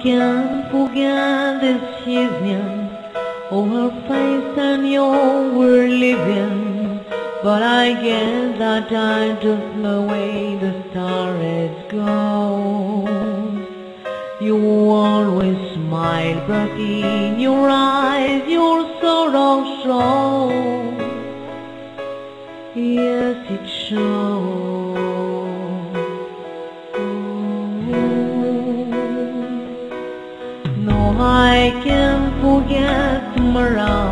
can't forget this evening, oh her face and you were living. But I guess that I just the way the stars go. You always smile, but in your eyes your sorrow shows. Yes, it shows. No, I can't forget tomorrow.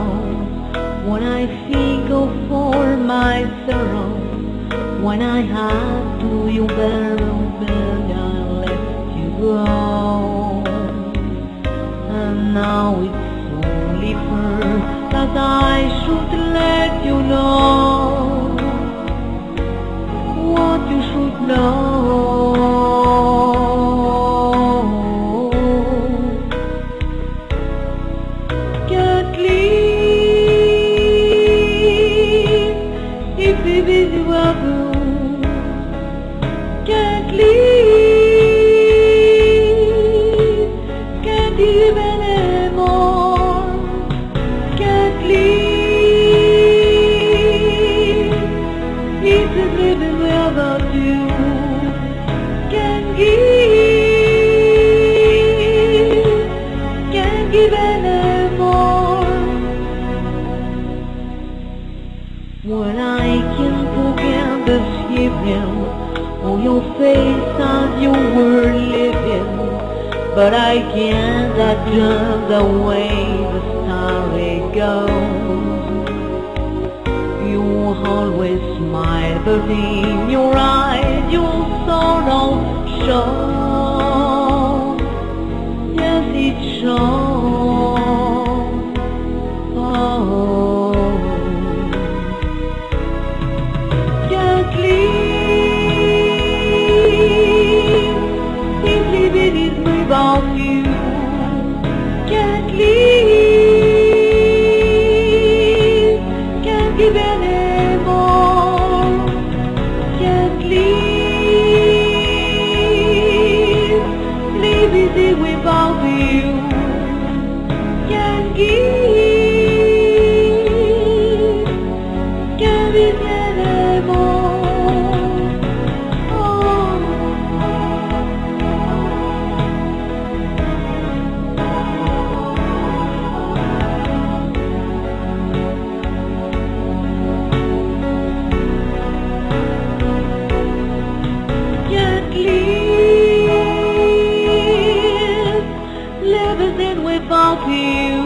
When I think of all my sorrow, when I had to, you better bend and let you go. And now it's only fair that I should let you know what you should know. Can't leave if it is you are blue. Can't leave, can't give anymore. Can't leave, it's a living without you. Can't give anymore. When I can forget this evening, oh your face as you were living. But I can't adjust the way the story goes. You always smile, but in your eyes your sorrow shows. Yes, it shows. Oh, can't leave, simply it is without you. Can't leave, can't give anymore. Can't leave easy without you. Can't give it anymore. Oh. Can't live, living without you.